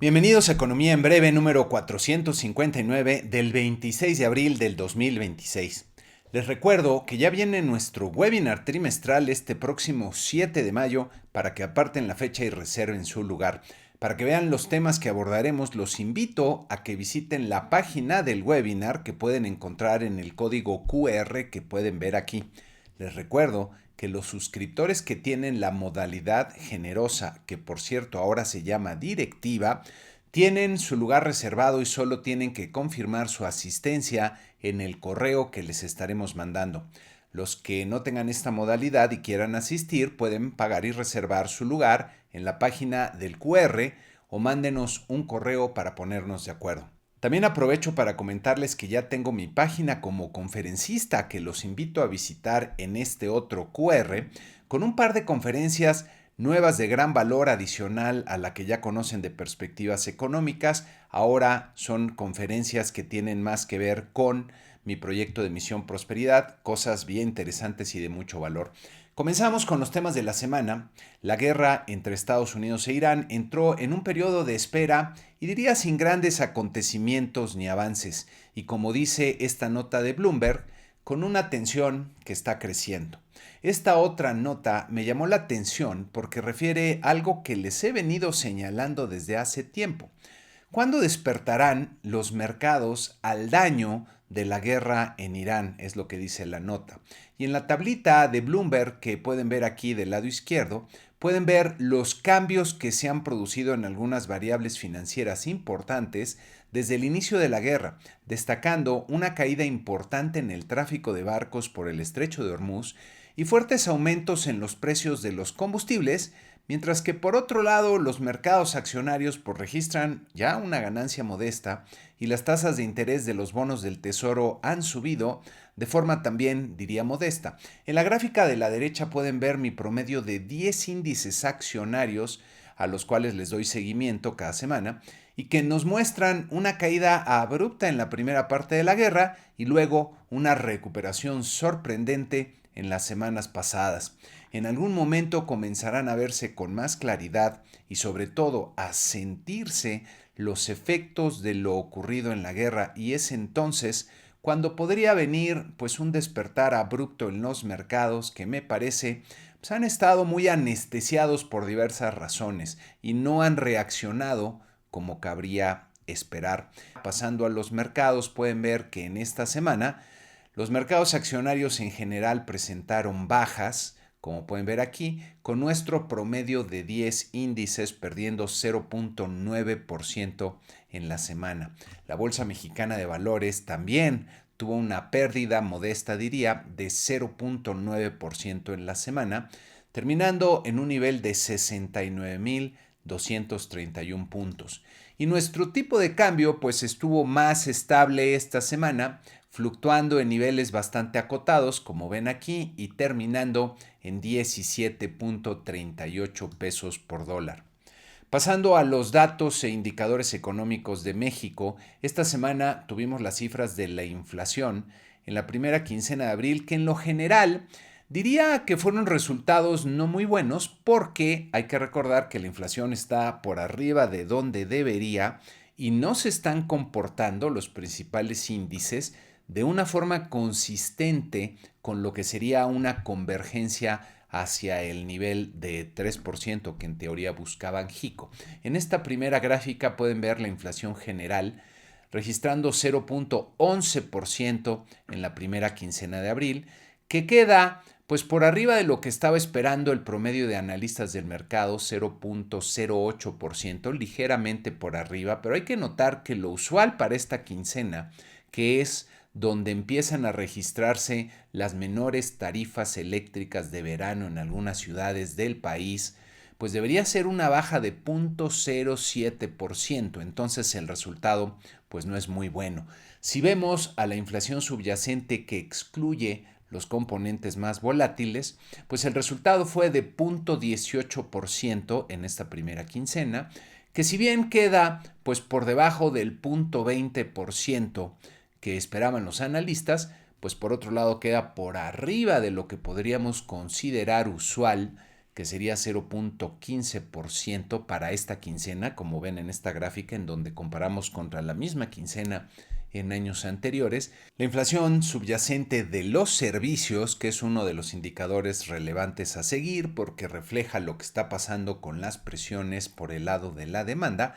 Bienvenidos a Economía en Breve número 459 del 26 de abril del 2026. Les recuerdo que ya viene nuestro webinar trimestral este próximo 7 de mayo para que aparten la fecha y reserven su lugar. Para que vean los temas que abordaremos, los invito a que visiten la página del webinar que pueden encontrar en el código QR que pueden ver aquí. Les recuerdo que los suscriptores que tienen la modalidad generosa, que por cierto ahora se llama directiva, tienen su lugar reservado y solo tienen que confirmar su asistencia en el correo que les estaremos mandando. Los que no tengan esta modalidad y quieran asistir pueden pagar y reservar su lugar en la página del QR o mándenos un correo para ponernos de acuerdo. También aprovecho para comentarles que ya tengo mi página como conferencista que los invito a visitar en este otro QR con un par de conferencias nuevas de gran valor adicional a la que ya conocen de perspectivas económicas. Ahora son conferencias que tienen más que ver con mi proyecto de Misión Prosperidad, cosas bien interesantes y de mucho valor. Comenzamos con los temas de la semana. La guerra entre Estados Unidos e Irán entró en un periodo de espera y diría sin grandes acontecimientos ni avances, y como dice esta nota de Bloomberg, con una tensión que está creciendo. Esta otra nota me llamó la atención porque refiere algo que les he venido señalando desde hace tiempo. ¿Cuándo despertarán los mercados al daño de la guerra en Irán? Es lo que dice la nota. Y en la tablita de Bloomberg que pueden ver aquí del lado izquierdo, pueden ver los cambios que se han producido en algunas variables financieras importantes desde el inicio de la guerra, destacando una caída importante en el tráfico de barcos por el estrecho de Hormuz y fuertes aumentos en los precios de los combustibles, mientras que por otro lado los mercados accionarios registran ya una ganancia modesta y las tasas de interés de los bonos del tesoro han subido de forma también diría modesta. En la gráfica de la derecha pueden ver mi promedio de 10 índices accionarios a los cuales les doy seguimiento cada semana y que nos muestran una caída abrupta en la primera parte de la guerra y luego una recuperación sorprendente en las semanas pasadas. En algún momento comenzarán a verse con más claridad y sobre todo a sentirse los efectos de lo ocurrido en la guerra, y es entonces cuando podría venir un despertar abrupto en los mercados que me parece han estado muy anestesiados por diversas razones y no han reaccionado como cabría esperar. Pasando a los mercados, pueden ver que en esta semana los mercados accionarios en general presentaron bajas, como pueden ver aquí, con nuestro promedio de 10 índices perdiendo 0.9% en la semana. La Bolsa Mexicana de Valores también tuvo una pérdida modesta, diría, de 0.9% en la semana, terminando en un nivel de 69.231 puntos. Y nuestro tipo de cambio estuvo más estable esta semana, fluctuando en niveles bastante acotados, como ven aquí, y terminando en 17.38 pesos por dólar. Pasando a los datos e indicadores económicos de México, esta semana tuvimos las cifras de la inflación en la primera quincena de abril, que en lo general diría que fueron resultados no muy buenos porque hay que recordar que la inflación está por arriba de donde debería y no se están comportando los principales índices de una forma consistente con lo que sería una convergencia hacia el nivel de 3% que en teoría buscaban JICO. En esta primera gráfica pueden ver la inflación general registrando 0.11% en la primera quincena de abril, que queda por arriba de lo que estaba esperando el promedio de analistas del mercado, 0.08%, ligeramente por arriba, pero hay que notar que lo usual para esta quincena, que es donde empiezan a registrarse las menores tarifas eléctricas de verano en algunas ciudades del país, debería ser una baja de 0.07%, entonces el resultado no es muy bueno. Si vemos a la inflación subyacente que excluye los componentes más volátiles, el resultado fue de 0.18% en esta primera quincena, que si bien queda por debajo del 0.20% que esperaban los analistas, por otro lado queda por arriba de lo que podríamos considerar usual, que sería 0.15% para esta quincena, como ven en esta gráfica en donde comparamos contra la misma quincena en años anteriores. La inflación subyacente de los servicios, que es uno de los indicadores relevantes a seguir porque refleja lo que está pasando con las presiones por el lado de la demanda,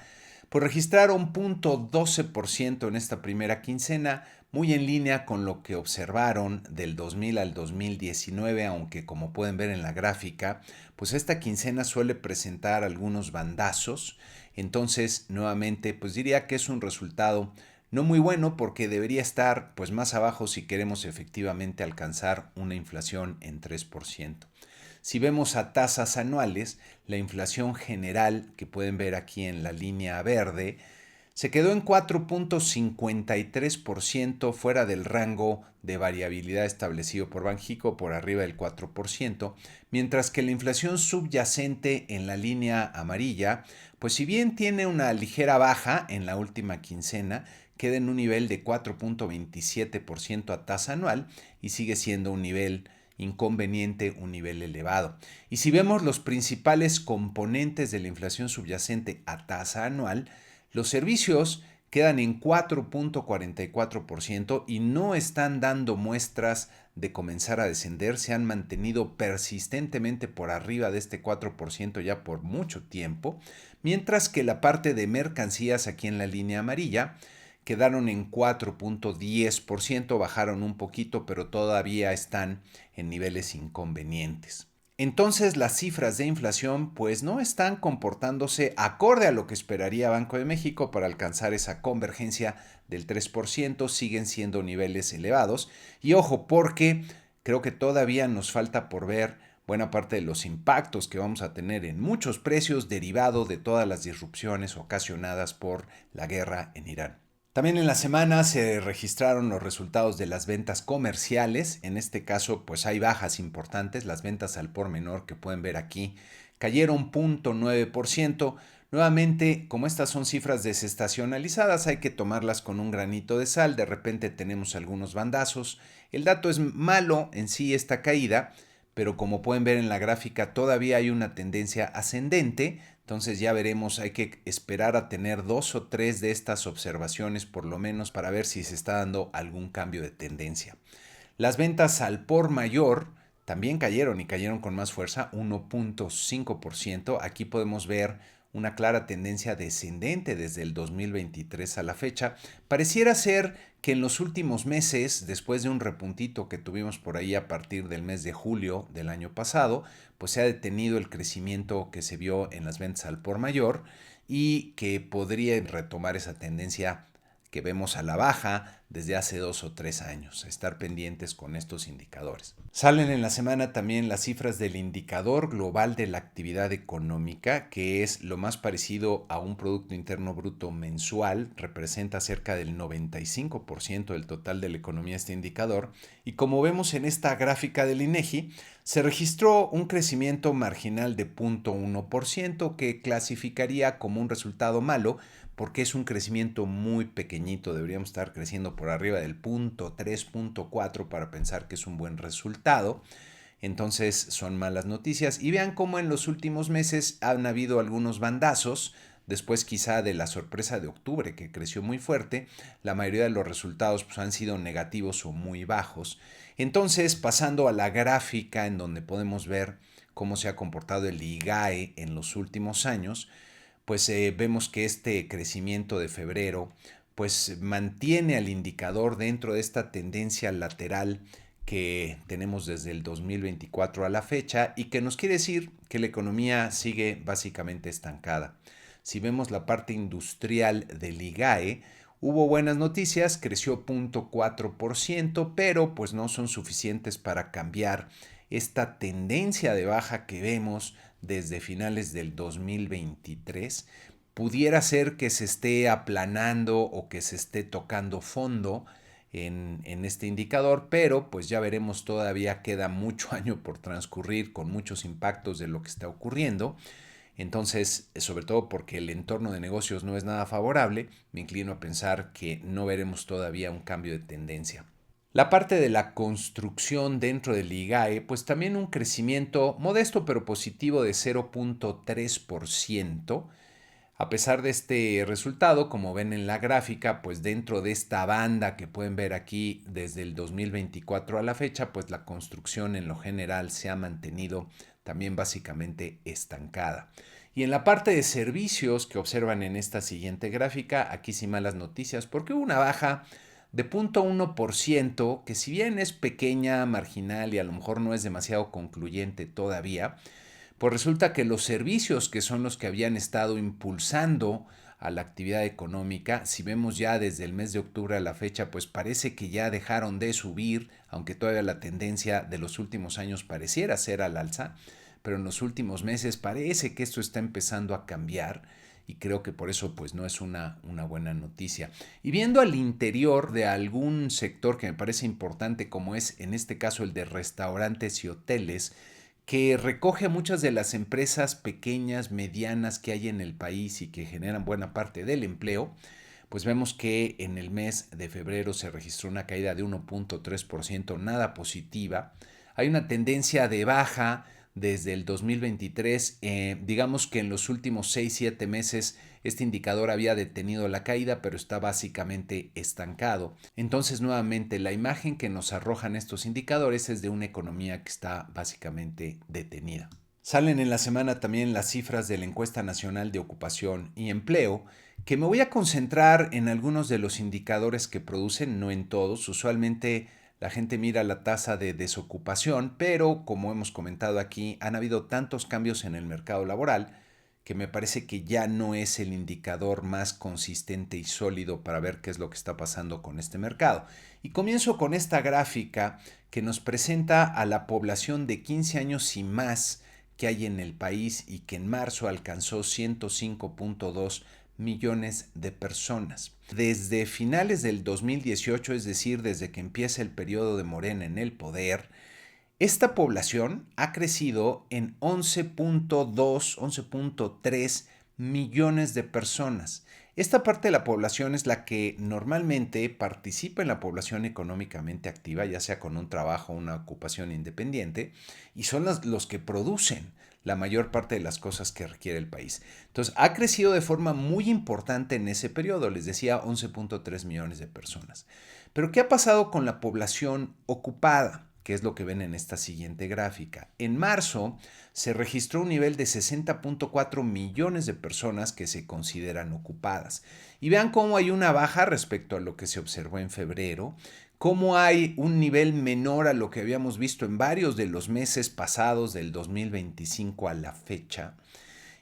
pues registraron 0.12% en esta primera quincena, muy en línea con lo que observaron del 2000 al 2019, aunque como pueden ver en la gráfica, pues esta quincena suele presentar algunos bandazos. Entonces, nuevamente, pues diría que es un resultado no muy bueno porque debería estar pues más abajo si queremos efectivamente alcanzar una inflación en 3%. Si vemos a tasas anuales, la inflación general que pueden ver aquí en la línea verde se quedó en 4.53% fuera del rango de variabilidad establecido por Banxico por arriba del 4%, mientras que la inflación subyacente en la línea amarilla, pues si bien tiene una ligera baja en la última quincena, queda en un nivel de 4.27% a tasa anual y sigue siendo un nivel inconveniente, un nivel elevado. Y si vemos los principales componentes de la inflación subyacente a tasa anual, los servicios quedan en 4.44% y no están dando muestras de comenzar a descender, se han mantenido persistentemente por arriba de este 4% ya por mucho tiempo, mientras que la parte de mercancías aquí en la línea amarilla quedaron en 4.10%, bajaron un poquito, pero todavía están en niveles inconvenientes. Entonces las cifras de inflación pues no están comportándose acorde a lo que esperaría Banco de México para alcanzar esa convergencia del 3%, siguen siendo niveles elevados. Y ojo, porque creo que todavía nos falta por ver buena parte de los impactos que vamos a tener en muchos precios derivado de todas las disrupciones ocasionadas por la guerra en Irán. También en la semana se registraron los resultados de las ventas comerciales. En este caso, pues hay bajas importantes. Las ventas al por menor que pueden ver aquí cayeron 0.9%. Nuevamente, como estas son cifras desestacionalizadas, hay que tomarlas con un granito de sal. De repente tenemos algunos bandazos. El dato es malo en sí, esta caída, pero como pueden ver en la gráfica, todavía hay una tendencia ascendente. Entonces ya veremos, hay que esperar a tener 2 o 3 de estas observaciones por lo menos para ver si se está dando algún cambio de tendencia. Las ventas al por mayor también cayeron y cayeron con más fuerza, 1.5%. Aquí podemos ver una clara tendencia descendente desde el 2023 a la fecha. Pareciera ser que en los últimos meses, después de un repuntito que tuvimos por ahí a partir del mes de julio del año pasado, pues se ha detenido el crecimiento que se vio en las ventas al por mayor y que podría retomar esa tendencia que vemos a la baja desde hace 2 o 3 años, estar pendientes con estos indicadores. Salen en la semana también las cifras del indicador global de la actividad económica, que es lo más parecido a un Producto Interno Bruto mensual, representa cerca del 95% del total de la economía este indicador, y como vemos en esta gráfica del INEGI, se registró un crecimiento marginal de 0.1% que clasificaría como un resultado malo, porque es un crecimiento muy pequeñito, deberíamos estar creciendo por arriba del 0.3, 0.4 para pensar que es un buen resultado. Entonces son malas noticias y vean cómo en los últimos meses han habido algunos bandazos. Después quizá de la sorpresa de octubre que creció muy fuerte, la mayoría de los resultados pues, han sido negativos o muy bajos. Entonces, pasando a la gráfica en donde podemos ver cómo se ha comportado el IGAE en los últimos años, pues vemos que este crecimiento de febrero pues mantiene al indicador dentro de esta tendencia lateral que tenemos desde el 2024 a la fecha y que nos quiere decir que la economía sigue básicamente estancada. Si vemos la parte industrial del IGAE, hubo buenas noticias, creció 0.4%, pero pues no son suficientes para cambiar esta tendencia de baja que vemos desde finales del 2023. Pudiera ser que se esté aplanando o que se esté tocando fondo en este indicador, pero pues ya veremos, todavía queda mucho año por transcurrir con muchos impactos de lo que está ocurriendo. Entonces, sobre todo porque el entorno de negocios no es nada favorable, me inclino a pensar que no veremos todavía un cambio de tendencia. La parte de la construcción dentro del IGAE, pues también un crecimiento modesto pero positivo de 0.3%. A pesar de este resultado, como ven en la gráfica, pues dentro de esta banda que pueden ver aquí desde el 2024 a la fecha, pues la construcción en lo general se ha mantenido también básicamente estancada. Y en la parte de servicios que observan en esta siguiente gráfica, aquí sí malas noticias porque hubo una baja de 0.1%, que si bien es pequeña, marginal y a lo mejor no es demasiado concluyente todavía, pues resulta que los servicios que son los que habían estado impulsando a la actividad económica, si vemos ya desde el mes de octubre a la fecha, pues parece que ya dejaron de subir, aunque todavía la tendencia de los últimos años pareciera ser al alza, pero en los últimos meses parece que esto está empezando a cambiar y creo que por eso pues no es una buena noticia. Y viendo al interior de algún sector que me parece importante, como es en este caso el de restaurantes y hoteles, que recoge muchas de las empresas pequeñas, medianas que hay en el país y que generan buena parte del empleo, pues vemos que en el mes de febrero se registró una caída de 1.3%, nada positiva. Hay una tendencia de baja desde el 2023. Digamos que en los últimos 6-7 meses este indicador había detenido la caída, pero está básicamente estancado. Entonces, nuevamente, la imagen que nos arrojan estos indicadores es de una economía que está básicamente detenida. Salen en la semana también las cifras de la Encuesta Nacional de Ocupación y Empleo, que me voy a concentrar en algunos de los indicadores que producen, no en todos. Usualmente la gente mira la tasa de desocupación, pero como hemos comentado aquí, han habido tantos cambios en el mercado laboral que me parece que ya no es el indicador más consistente y sólido para ver qué es lo que está pasando con este mercado. Y comienzo con esta gráfica que nos presenta a la población de 15 años y más que hay en el país y que en marzo alcanzó 105.2 millones de personas. Desde finales del 2018, es decir, desde que empieza el periodo de Morena en el poder, esta población ha crecido en 11.2, 11.3 millones de personas. Esta parte de la población es la que normalmente participa en la población económicamente activa, ya sea con un trabajo o una ocupación independiente, y son los que producen la mayor parte de las cosas que requiere el país. Entonces, ha crecido de forma muy importante en ese periodo, les decía 11.3 millones de personas. Pero, ¿qué ha pasado con la población ocupada? Que es lo que ven en esta siguiente gráfica. En marzo se registró un nivel de 60.4 millones de personas que se consideran ocupadas. Y vean cómo hay una baja respecto a lo que se observó en febrero, cómo hay un nivel menor a lo que habíamos visto en varios de los meses pasados del 2025 a la fecha.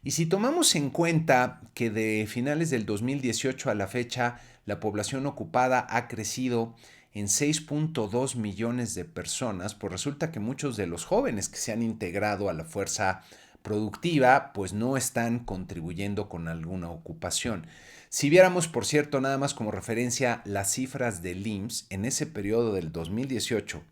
Y si tomamos en cuenta que de finales del 2018 a la fecha la población ocupada ha crecido en 6.2 millones de personas, pues resulta que muchos de los jóvenes que se han integrado a la fuerza productiva pues no están contribuyendo con alguna ocupación. Si viéramos, por cierto, nada más como referencia las cifras del IMSS en ese periodo del 2018,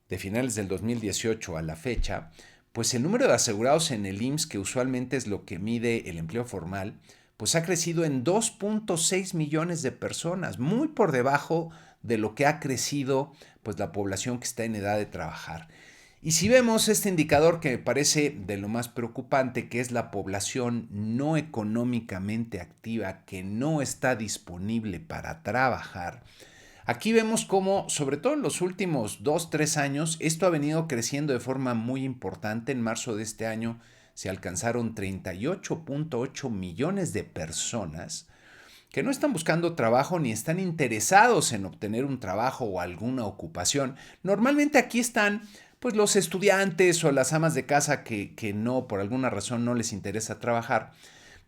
de finales del 2018 a la fecha, pues el número de asegurados en el IMSS, que usualmente es lo que mide el empleo formal, pues ha crecido en 2.6 millones de personas, muy por debajo de lo que ha crecido pues la población que está en edad de trabajar. Y si vemos este indicador que me parece de lo más preocupante, que es la población no económicamente activa que no está disponible para trabajar, aquí vemos cómo, sobre todo en los últimos 2-3 años, esto ha venido creciendo de forma muy importante. En marzo de este año se alcanzaron 38.8 millones de personas que no están buscando trabajo ni están interesados en obtener un trabajo o alguna ocupación. Normalmente aquí están pues los estudiantes o las amas de casa que no, por alguna razón no les interesa trabajar.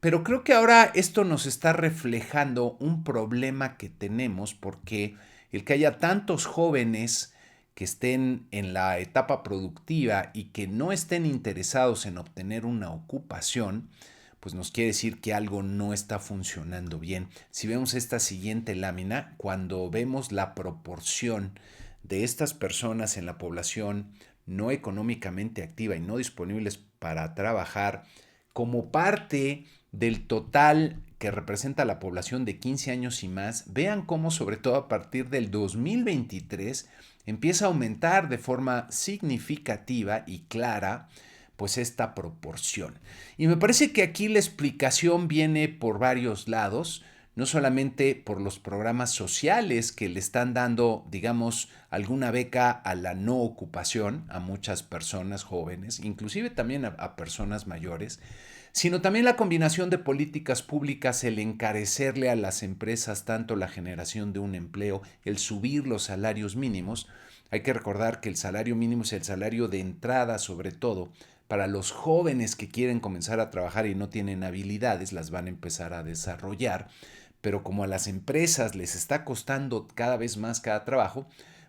Pero creo que ahora esto nos está reflejando un problema que tenemos porque el que haya tantos jóvenes que estén en la etapa productiva y que no estén interesados en obtener una ocupación, pues nos quiere decir que algo no está funcionando bien. Si vemos esta siguiente lámina, cuando vemos la proporción de estas personas en la población no económicamente activa y no disponibles para trabajar como parte del total que representa la población de 15 años y más, vean cómo sobre todo a partir del 2023 empieza a aumentar de forma significativa y clara pues esta proporción. Y me parece que aquí la explicación viene por varios lados, no solamente por los programas sociales que le están dando, digamos, alguna beca a la no ocupación a muchas personas jóvenes, inclusive también a personas mayores, sino también la combinación de políticas públicas, el encarecerle a las empresas tanto la generación de un empleo, el subir los salarios mínimos. Hay que recordar que el salario mínimo es el salario de entrada, sobre todo para los jóvenes que quieren comenzar a trabajar y no tienen habilidades, las van a empezar a desarrollar, pero como a las empresas les está costando cada vez más cada trabajo,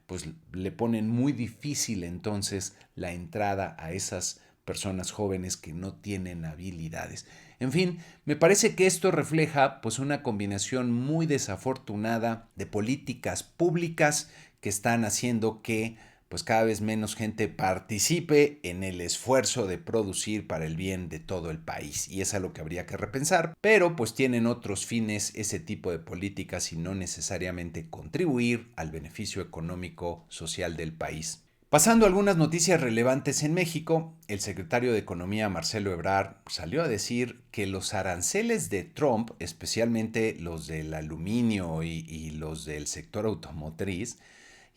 pues le ponen muy difícil entonces la entrada a esas personas jóvenes que no tienen habilidades. En fin, me parece que esto refleja pues una combinación muy desafortunada de políticas públicas que están haciendo que pues cada vez menos gente participe en el esfuerzo de producir para el bien de todo el país. Y es a lo que habría que repensar, pero pues tienen otros fines ese tipo de políticas y no necesariamente contribuir al beneficio económico social del país. Pasando a algunas noticias relevantes en México, el secretario de Economía Marcelo Ebrard salió a decir que los aranceles de Trump, especialmente los del aluminio y los del sector automotriz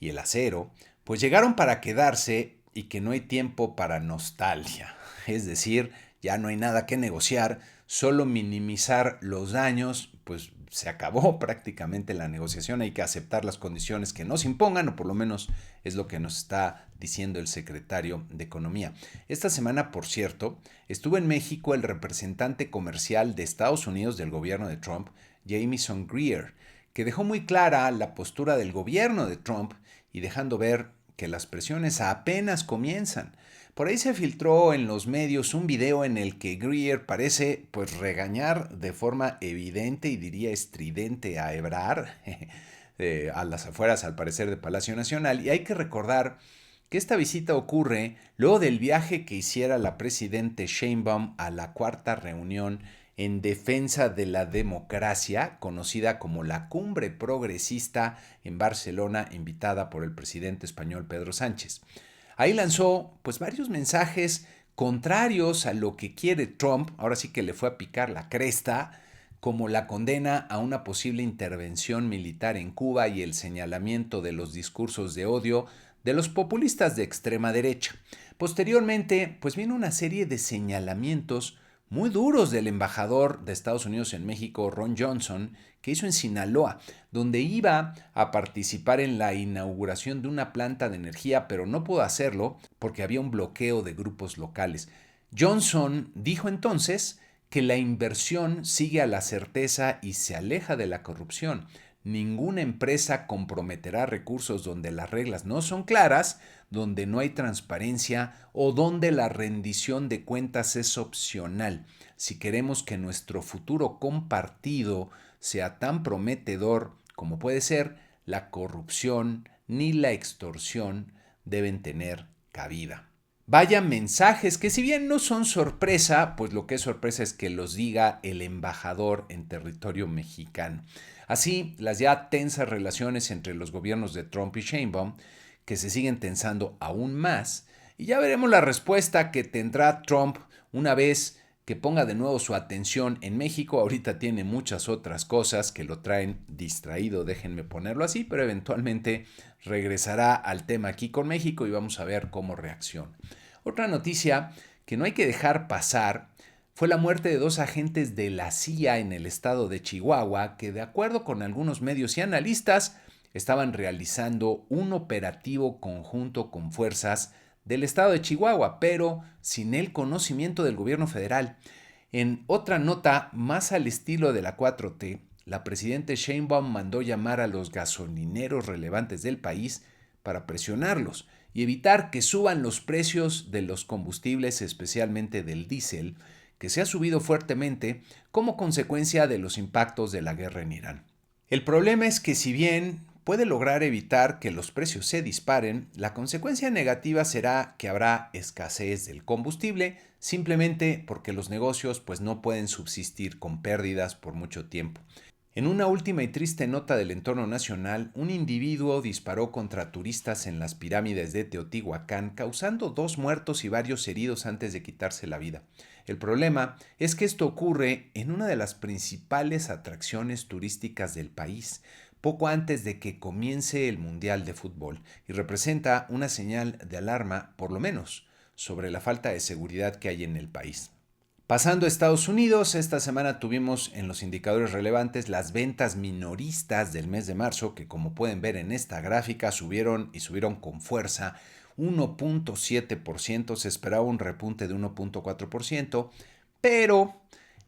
y el acero, pues llegaron para quedarse y que no hay tiempo para nostalgia. Es decir, ya no hay nada que negociar, solo minimizar los daños, pues se acabó prácticamente la negociación, hay que aceptar las condiciones que nos impongan, o por lo menos es lo que nos está diciendo el secretario de Economía. Esta semana, por cierto, estuvo en México el representante comercial de Estados Unidos del gobierno de Trump, Jamieson Greer, que dejó muy clara la postura del gobierno de Trump y dejando ver que las presiones apenas comienzan. Por ahí se filtró en los medios un video en el que Greer parece pues regañar de forma evidente y diría estridente a Ebrard, a las afueras al parecer de Palacio Nacional, y hay que recordar que esta visita ocurre luego del viaje que hiciera la presidente Sheinbaum a la cuarta reunión en defensa de la democracia, conocida como la Cumbre Progresista en Barcelona, invitada por el presidente español Pedro Sánchez. Ahí lanzó pues varios mensajes contrarios a lo que quiere Trump, ahora sí que le fue a picar la cresta, como la condena a una posible intervención militar en Cuba y el señalamiento de los discursos de odio de los populistas de extrema derecha. Posteriormente, pues vino una serie de señalamientos muy duros del embajador de Estados Unidos en México, Ron Johnson, que hizo en Sinaloa, donde iba a participar en la inauguración de una planta de energía, pero no pudo hacerlo porque había un bloqueo de grupos locales. Johnson dijo entonces que la inversión sigue a la certeza y se aleja de la corrupción. Ninguna empresa comprometerá recursos donde las reglas no son claras, donde no hay transparencia o donde la rendición de cuentas es opcional. Si queremos que nuestro futuro compartido sea tan prometedor como puede ser, la corrupción ni la extorsión deben tener cabida. Vaya mensajes que si bien no son sorpresa, pues lo que es sorpresa es que los diga el embajador en territorio mexicano. Así, las ya tensas relaciones entre los gobiernos de Trump y Sheinbaum, que se siguen tensando aún más, y ya veremos la respuesta que tendrá Trump una vez que ponga de nuevo su atención en México. Ahorita tiene muchas otras cosas que lo traen distraído, déjenme ponerlo así, pero eventualmente regresará al tema aquí con México y vamos a ver cómo reacciona. Otra noticia que no hay que dejar pasar fue la muerte de dos agentes de la CIA en el estado de Chihuahua que, de acuerdo con algunos medios y analistas, estaban realizando un operativo conjunto con fuerzas del estado de Chihuahua, pero sin el conocimiento del gobierno federal. En otra nota más al estilo de la 4T, la presidenta Sheinbaum mandó llamar a los gasolineros relevantes del país para presionarlos y evitar que suban los precios de los combustibles, especialmente del diésel, que se ha subido fuertemente como consecuencia de los impactos de la guerra en Irán. El problema es que si bien puede lograr evitar que los precios se disparen, la consecuencia negativa será que habrá escasez del combustible, simplemente porque los negocios pues no pueden subsistir con pérdidas por mucho tiempo. En una última y triste nota del entorno nacional, un individuo disparó contra turistas en las pirámides de Teotihuacán, causando 2 muertos y varios heridos antes de quitarse la vida. El problema es que esto ocurre en una de las principales atracciones turísticas del país, poco antes de que comience el Mundial de Fútbol, y representa una señal de alarma, por lo menos, sobre la falta de seguridad que hay en el país. Pasando a Estados Unidos, esta semana tuvimos en los indicadores relevantes las ventas minoristas del mes de marzo, que como pueden ver en esta gráfica subieron con fuerza 1.7%, se esperaba un repunte de 1.4%, pero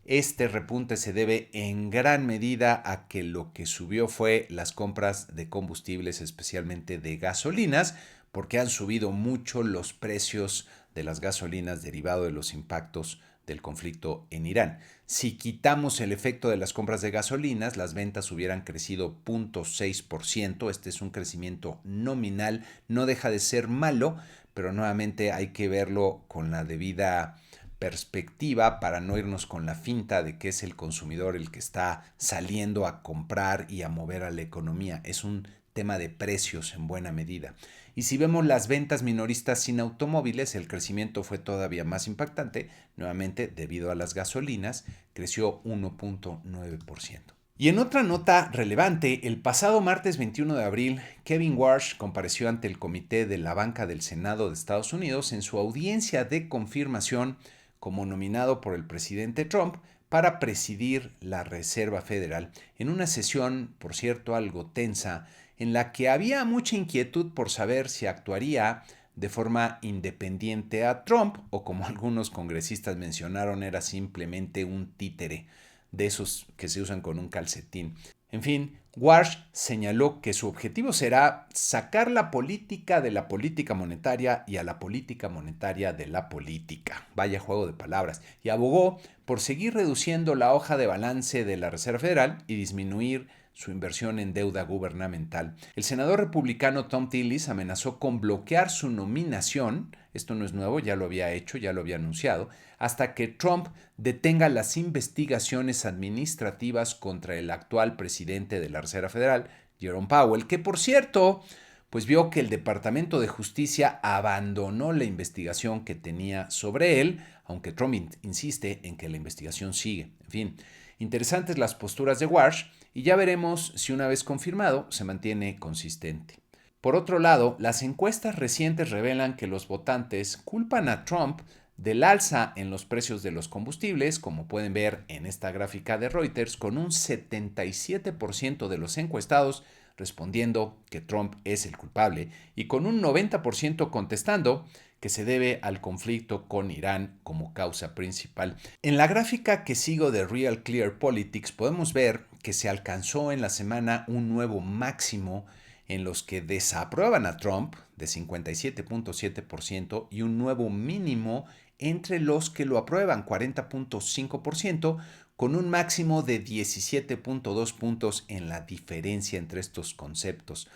este repunte se debe en gran medida a que lo que subió fue las compras de combustibles, especialmente de gasolinas, porque han subido mucho los precios de las gasolinas derivado de los impactos del conflicto en Irán. Si quitamos el efecto de las compras de gasolinas, las ventas hubieran crecido 0.6%. Este es un crecimiento nominal, no deja de ser malo, pero nuevamente hay que verlo con la debida perspectiva para no irnos con la finta de que es el consumidor el que está saliendo a comprar y a mover a la economía. Es un tema de precios en buena medida. Y si vemos las ventas minoristas sin automóviles, el crecimiento fue todavía más impactante, nuevamente debido a las gasolinas, creció 1.9%. Y en otra nota relevante, el pasado martes 21 de abril, Kevin Warsh compareció ante el Comité de la Banca del Senado de Estados Unidos en su audiencia de confirmación como nominado por el presidente Trump para presidir la Reserva Federal, en una sesión, por cierto, algo tensa, en la que había mucha inquietud por saber si actuaría de forma independiente a Trump o, como algunos congresistas mencionaron, era simplemente un títere de esos que se usan con un calcetín. En fin, Warsh señaló que su objetivo será sacar la política de la política monetaria y a la política monetaria de la política. Vaya juego de palabras. Y abogó por seguir reduciendo la hoja de balance de la Reserva Federal y disminuir su inversión en deuda gubernamental. El senador republicano Thom Tillis amenazó con bloquear su nominación, esto no es nuevo, ya lo había hecho, ya lo había anunciado, hasta que Trump detenga las investigaciones administrativas contra el actual presidente de la Reserva Federal, Jerome Powell, que por cierto, pues vio que el Departamento de Justicia abandonó la investigación que tenía sobre él, aunque Trump insiste en que la investigación sigue. En fin, interesantes las posturas de Warsh y ya veremos si una vez confirmado se mantiene consistente. Por otro lado, las encuestas recientes revelan que los votantes culpan a Trump del alza en los precios de los combustibles, como pueden ver en esta gráfica de Reuters, con un 77% de los encuestados respondiendo que Trump es el culpable y con un 90% contestando que se debe al conflicto con Irán como causa principal. En la gráfica que sigo de Real Clear Politics podemos ver que se alcanzó en la semana un nuevo máximo en los que desaprueban a Trump de 57.7% y un nuevo mínimo entre los que lo aprueban 40.5%, con un máximo de 17.2 puntos en la diferencia entre estos conceptos.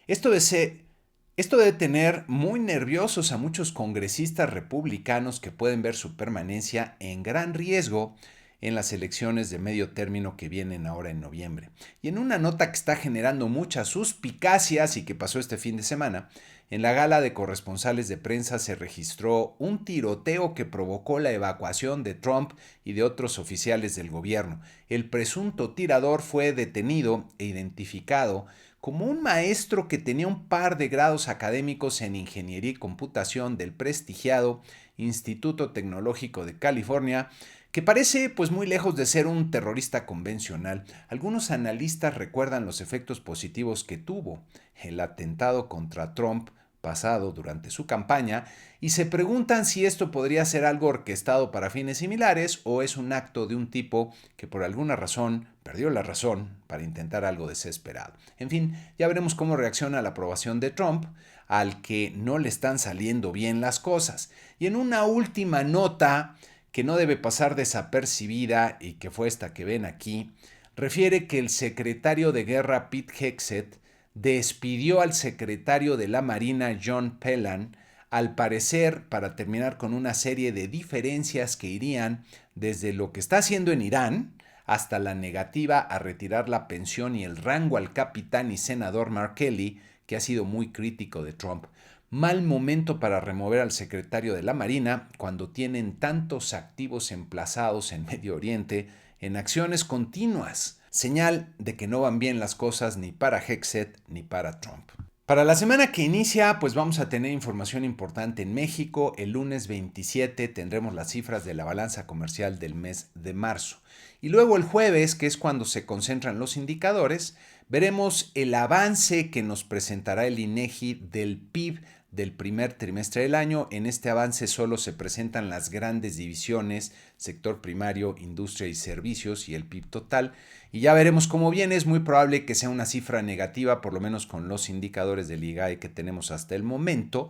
Esto debe tener muy nerviosos a muchos congresistas republicanos que pueden ver su permanencia en gran riesgo en las elecciones de medio término que vienen ahora en noviembre. Y en una nota que está generando muchas suspicacias y que pasó este fin de semana, en la gala de corresponsales de prensa se registró un tiroteo que provocó la evacuación de Trump y de otros oficiales del gobierno. El presunto tirador fue detenido e identificado como un maestro que tenía un par de grados académicos en ingeniería y computación del prestigiado Instituto Tecnológico de California, que parece pues muy lejos de ser un terrorista convencional. Algunos analistas recuerdan los efectos positivos que tuvo el atentado contra Trump pasado durante su campaña y se preguntan si esto podría ser algo orquestado para fines similares o es un acto de un tipo que por alguna razón perdió la razón para intentar algo desesperado. En fin, ya veremos cómo reacciona la aprobación de Trump, al que no le están saliendo bien las cosas. Y en una última nota que no debe pasar desapercibida y que fue esta que ven aquí, refiere que el secretario de Guerra Pete Hegseth despidió al secretario de la Marina John Pellan, al parecer para terminar con una serie de diferencias que irían desde lo que está haciendo en Irán hasta la negativa a retirar la pensión y el rango al capitán y senador Mark Kelly, que ha sido muy crítico de Trump. Mal momento para remover al secretario de la Marina cuando tienen tantos activos emplazados en Medio Oriente en acciones continuas. Señal de que no van bien las cosas ni para Hexet ni para Trump. Para la semana que inicia, pues vamos a tener información importante en México. El lunes 27 tendremos las cifras de la balanza comercial del mes de marzo. Y luego el jueves, que es cuando se concentran los indicadores, veremos el avance que nos presentará el INEGI del PIB del primer trimestre del año. En este avance solo se presentan las grandes divisiones, sector primario, industria y servicios y el PIB total. Y ya veremos cómo viene. Es muy probable que sea una cifra negativa, por lo menos con los indicadores del IGAE que tenemos hasta el momento,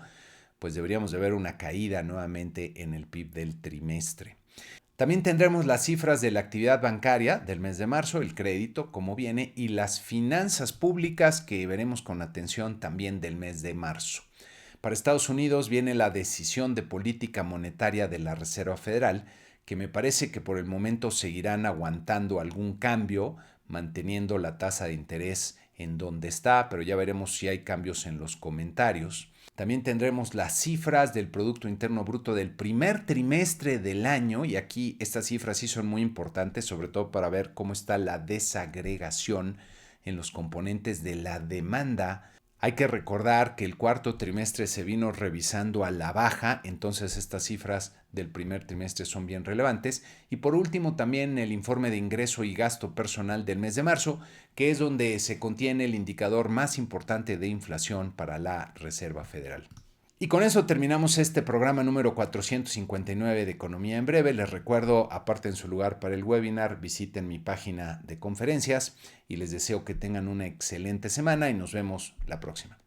pues deberíamos de ver una caída nuevamente en el PIB del trimestre. También tendremos las cifras de la actividad bancaria del mes de marzo, el crédito, cómo viene, y las finanzas públicas que veremos con atención también del mes de marzo. Para Estados Unidos viene la decisión de política monetaria de la Reserva Federal, que me parece que por el momento seguirán aguantando algún cambio, manteniendo la tasa de interés en donde está, pero ya veremos si hay cambios en los comentarios. También tendremos las cifras del Producto Interno Bruto del primer trimestre del año, y aquí estas cifras sí son muy importantes, sobre todo para ver cómo está la desagregación en los componentes de la demanda. Hay que recordar que el cuarto trimestre se vino revisando a la baja, entonces estas cifras del primer trimestre son bien relevantes. Y por último también el informe de ingreso y gasto personal del mes de marzo, que es donde se contiene el indicador más importante de inflación para la Reserva Federal. Y con eso terminamos este programa número 459 de Economía en Breve. Les recuerdo, aparten su lugar para el webinar, visiten mi página de conferencias y les deseo que tengan una excelente semana y nos vemos la próxima.